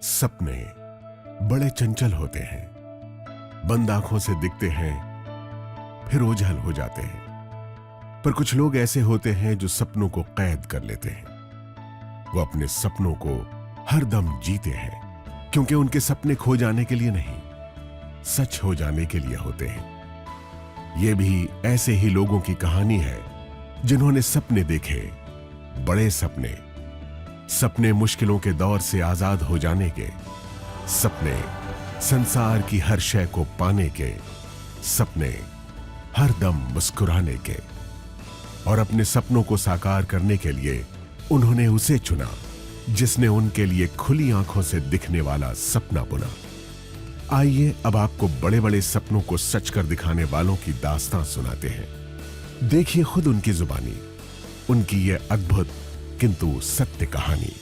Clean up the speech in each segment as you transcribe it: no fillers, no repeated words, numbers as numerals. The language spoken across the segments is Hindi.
सपने बड़े चंचल होते हैं, बंद आंखों से दिखते हैं फिर ओझल हो जाते हैं। पर कुछ लोग ऐसे होते हैं जो सपनों को कैद कर लेते हैं। वो अपने सपनों को हरदम जीते हैं, क्योंकि उनके सपने खो जाने के लिए नहीं, सच हो जाने के लिए होते हैं। ये भी ऐसे ही लोगों की कहानी है जिन्होंने सपने देखे, बड़े सपने, सपने मुश्किलों के दौर से आजाद हो जाने के, सपने संसार की हर शय को पाने के, सपने हर दम मुस्कुराने के। और अपने सपनों को साकार करने के लिए उन्होंने उसे चुना जिसने उनके लिए खुली आंखों से दिखने वाला सपना बुना। आइए अब आपको बड़े बड़े सपनों को सच कर दिखाने वालों की दास्तां सुनाते हैं। देखिए खुद उनकी जुबानी उनकी ये अद्भुत किंतु सत्य कहानी।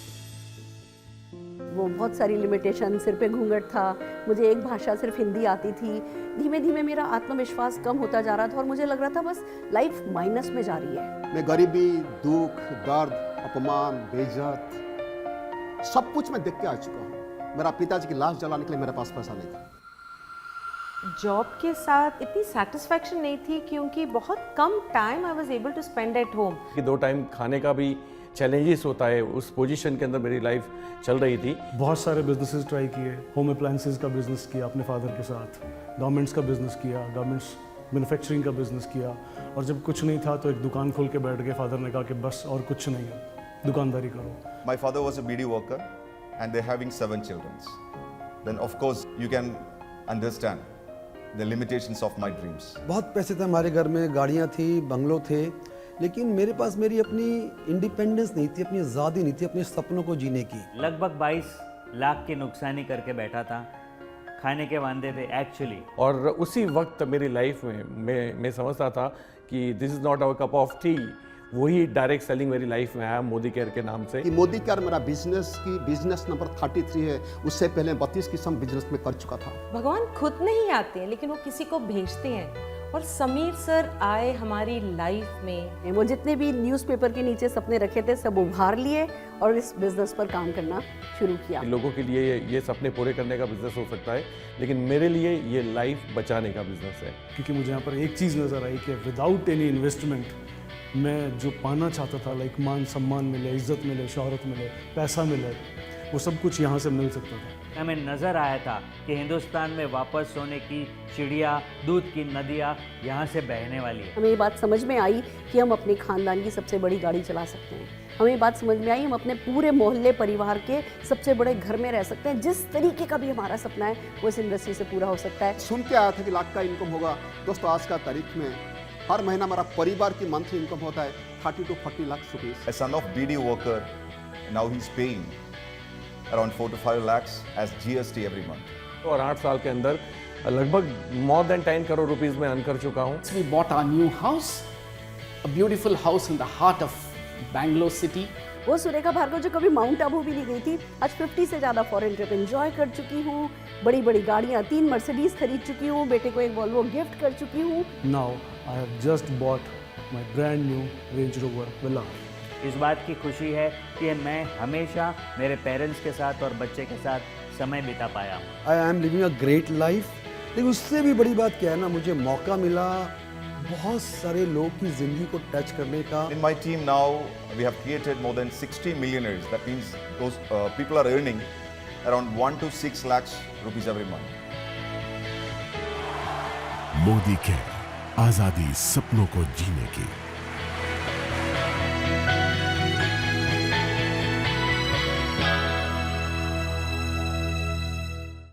वो बहुत सारी लिमिटेशन, सिर पे घूंघट था, मुझे एक भाषा सिर्फ हिंदी आती थी। धीमे धीमे मेरा आत्मविश्वास कम होता जा रहा था और मुझे लग रहा था बस लाइफ माइनस में जा रही है। मैं गरीबी, दुख, दर्द, अपमान, बेइज्जत सब कुछ मैं देख के आ चुका हूँ। मेरा पिताजी की लाश जलाने के लिए मेरे पास पैसा नहीं था। जॉब के साथ इतनी सेटिस्फैक्शन नहीं थी क्योंकि बहुत कम time I was able to spend at home. कि 2 टाइम खाने का भी चैलेंजेस होता है, उस पोजीशन के अंदर मेरी लाइफ चल रही थी। बहुत सारे बिजनेसेस ट्राई किए, होम अप्लायंसेस का बिजनेस किया अपने फादर के साथ, गारमेंट्स का बिजनेस किया, गारमेंट्स मैन्युफैक्चरिंग का बिजनेस किया। और जब कुछ नहीं था तो एक दुकान खोल के बैठ गए। फादर ने कहा कि बस और कुछ नहीं है, दुकानदारी करो। My father was a BD worker and they're having 7 children. Then of course you can understand the limitations of my dreams. बहुत पैसे थे हमारे घर में, गाड़ियाँ थी, बंगलो थे, लेकिन मेरे पास मेरी अपनी इंडिपेंडेंस नहीं थी, अपनी आज़ादी नहीं थी अपने सपनों को जीने की। लगभग 22 लाख की नुकसानी करके बैठा था, खाने के वांदे थे एक्चुअली। और उसी वक्त मेरी लाइफ में मैं समझता था कि this is not our cup of tea. वही डायरेक्ट सेलिंग मेरी लाइफ में आया मोदी केयर के नाम से। कि मोदी केयर मेरा बिजनेस नंबर 33 है, उससे पहले 32 किस्म बिजनेस में कर चुका था। भगवान खुद नहीं आते हैं लेकिन वो किसी को भेजते हैं, और समीर सर आए हमारी लाइफ में। वो जितने भी न्यूज़पेपर के नीचे सपने रखे थे सब उभार लिए और इस बिजनेस पर काम करना शुरू किया। लोगों के लिए ये सपने पूरे करने का बिजनेस हो सकता है, लेकिन मेरे लिए ये लाइफ बचाने का बिजनेस है। क्योंकि मुझे यहाँ पर एक चीज़ नज़र आई कि विदाउट एनी इन्वेस्टमेंट मैं जो पाना चाहता था, लाइक मान सम्मान मिले, इज्जत मिले, शोहरत मिले, पैसा मिले, वो सब कुछ यहाँ से मिल सकता था। हमें नज़र आया था कि हिंदुस्तान में वापस सोने की चिड़िया, दूध की नदियाँ यहाँ से बहने वाली है। हमें ये बात समझ में आई कि हम अपने खानदान की सबसे बड़ी गाड़ी चला सकते हैं। हमें ये बात समझ में आई हम अपने पूरे मोहल्ले परिवार के सबसे बड़े घर में रह सकते हैं। जिस तरीके का भी हमारा सपना है वो इस इंडस्ट्री से पूरा हो सकता है। सुन के आया था कि लाख का इनकम होगा। दोस्तों आज का तारीख में हर महीना हमारा परिवार की मंथली इनकम होता है 30 to 40 lakh rupees. A son of BD worker, now he's paying around 4 to 5 lakhs as GST every month. और 8 साल के अंदर लगभग more than 10 करोड़ रुपीस में अर्न कर चुका हूँ। We bought our new house, a beautiful house in the heart of Bangalore city. वो सुरेखा भार्गव जो कभी माउंट आबू भी नहीं गई थी, आज 50 से ज़्यादा फॉरेन ट्रिप एंजॉय कर चुकी हूँ। बड़ी बड़ी गाड़ियाँ, 3 मर्सिडीज खरीद चुकी हूँ, बेटे को एक वॉल्वो गिफ्ट कर चुकी हूँ। Now I have just bought my brand new range rover villa. इस बात की खुशी है कि मैं हमेशा मेरे पेरेंट्स के साथ और बच्चे के साथ समय बिता पाया हूँ। I am living a great life. लेकिन उससे भी बड़ी बात क्या है ना, मुझे मौका मिला बहुत सारे लोग की जिंदगी को टच करने का। In my team now, we have created more than 60 millionaires. That means those people are earning around 1 to 6 lakhs rupees every month. Modi care, आजादी सपनों को जीने की।